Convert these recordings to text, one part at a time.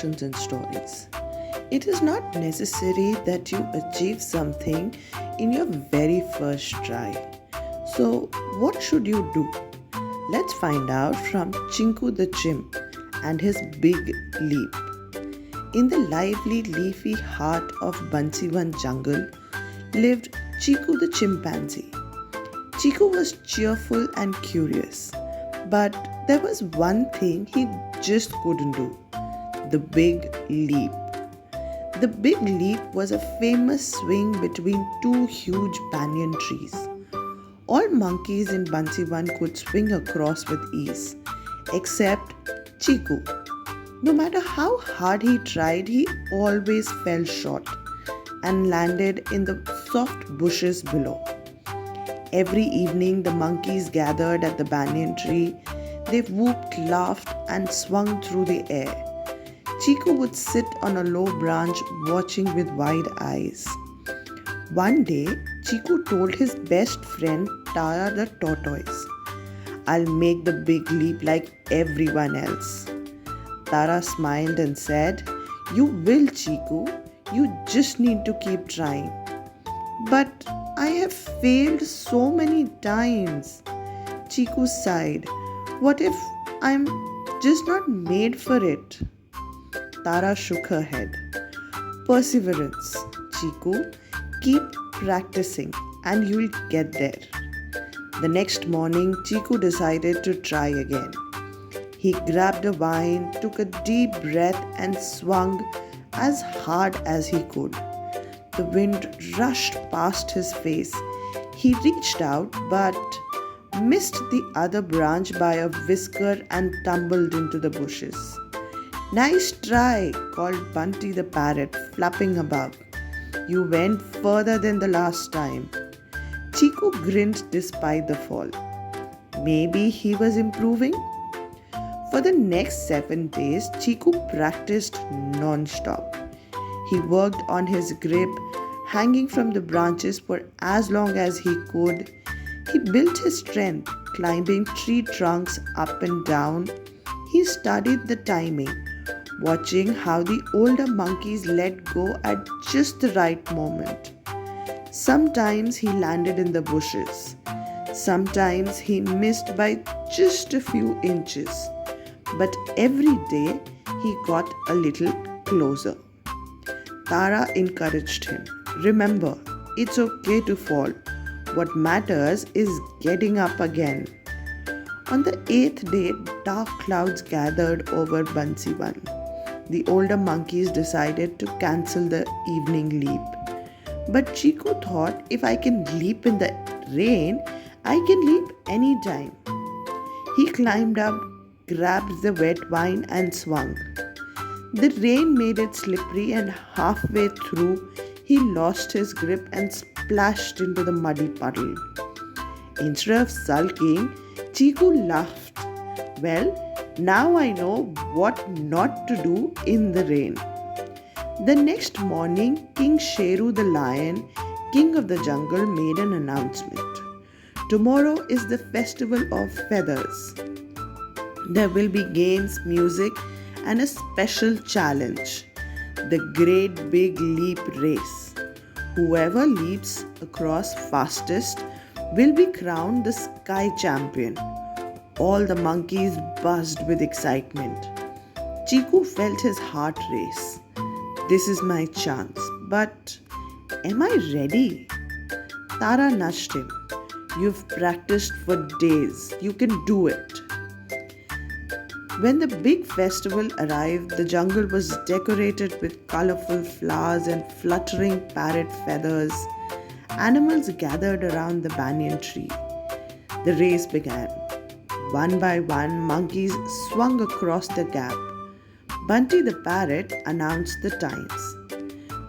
emotions and stories. It is not necessary that you achieve something in your very first try. So, what should you do? Let's find out from Chiku the Chimp and his big leap. In the lively, leafy heart of Bansivan Jungle lived Chiku the chimpanzee. Chiku was cheerful and curious, but there was one thing he just couldn't do: the big leap. The big leap was a famous swing between two huge banyan trees. All monkeys in Bansivan could swing across with ease, except Chiku. No matter how hard he tried, he always fell short and landed in the soft bushes below. Every evening, the monkeys gathered at the banyan tree. They whooped, laughed, and swung through the air. Chiku would sit on a low branch watching with wide eyes. One day, Chiku told his best friend Tara the tortoise, "I'll make the big leap like everyone else." Tara smiled and said, "You will, Chiku. You just need to keep trying." "But I have failed so many times." Chiku sighed. "What if I'm just not made for it?" Tara shook her head. "Perseverance, Chiku. Keep practicing and you'll get there." The next morning, Chiku decided to try again. He grabbed a vine, took a deep breath, and swung as hard as he could. The wind rushed past his face. He reached out but missed the other branch by a whisker and tumbled into the bushes. "Nice try," called Bunty the parrot, flapping above. "You went further than the last time." Chiku grinned despite the fall. Maybe he was improving? For the next 7 days, Chiku practiced non-stop. He worked on his grip, hanging from the branches for as long as he could. He built his strength, climbing tree trunks up and down. He studied the timing, watching how the older monkeys let go at just the right moment. Sometimes he landed in the bushes. Sometimes he missed by just a few inches. But every day he got a little closer. Tara encouraged him. "Remember, it's okay to fall. What matters is getting up again." On the 8th day, dark clouds gathered over Bansivan. The older monkeys decided to cancel the evening leap. But Chiku thought, "If I can leap in the rain, I can leap anytime." He climbed up, grabbed the wet vine, and swung. The rain made it slippery, and halfway through, he lost his grip and splashed into the muddy puddle. Instead of sulking, Chiku laughed. "Well, now I know what not to do in the rain." The next morning, King Sheru the lion, king of the jungle, made an announcement. "Tomorrow is the festival of feathers. There will be games, music, and a special challenge, the Great Big Leap Race. Whoever leaps across fastest will be crowned the Sky Champion." All the monkeys buzzed with excitement. Chiku felt his heart race. "This is my chance, but am I ready?" Tara nudged him. "You've practiced for days. You can do it." When the big festival arrived, the jungle was decorated with colorful flowers and fluttering parrot feathers. Animals gathered around the banyan tree. The race began. One by one, monkeys swung across the gap. Bunty the parrot announced the times.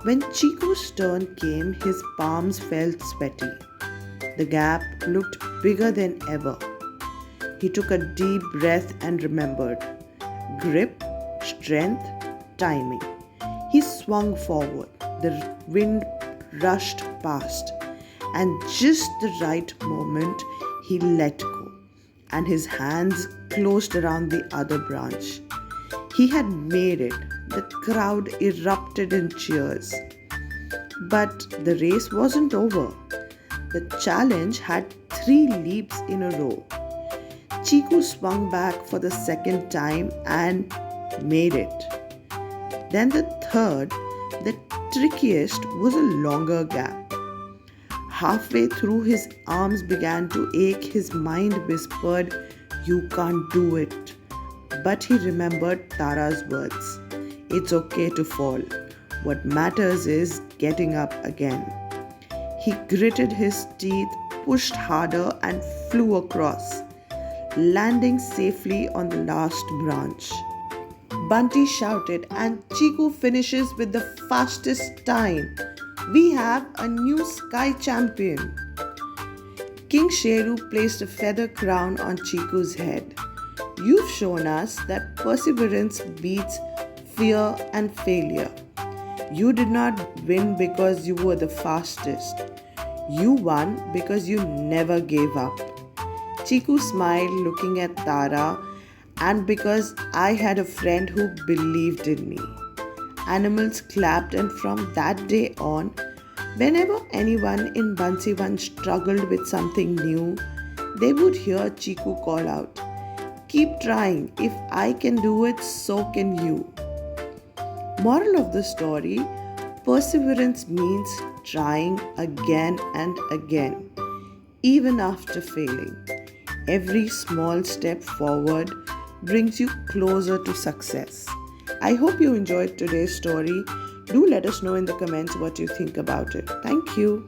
When Chiku's turn came, his palms felt sweaty. The gap looked bigger than ever. He took a deep breath and remembered. Grip, strength, timing. He swung forward. The wind rushed past, and just the right moment, he let go, and his hands closed around the other branch. He had made it. the crowd erupted in cheers. But the race wasn't over. The challenge had 3 leaps in a row. Chiku swung back for the second time and made it. Then the third, the trickiest, was a longer gap. Halfway through, his arms began to ache. His mind whispered, "You can't do it." But he remembered Tara's words. It's okay to fall. What matters is getting up again. He gritted his teeth, pushed harder, and flew across, landing safely on the last branch. Bunty shouted, and Chiku finishes with the fastest time. We have a new sky champion. King Sheru placed a feather crown on Chiku's head. You've shown us that perseverance beats fear and failure. You did not win because you were the fastest. You won because you never gave up. Chiku smiled, looking at Tara, and because I had a friend who believed in me. Animals clapped, and from that day on, whenever anyone in Bansivan struggled with something new, they would hear Chiku call out, "Keep trying. If I can do it, so can you." Moral of the story: perseverance means trying again and again, even after failing. Every small step forward brings you closer to success. I hope you enjoyed today's story. Do let us know in the comments what you think about it. Thank you.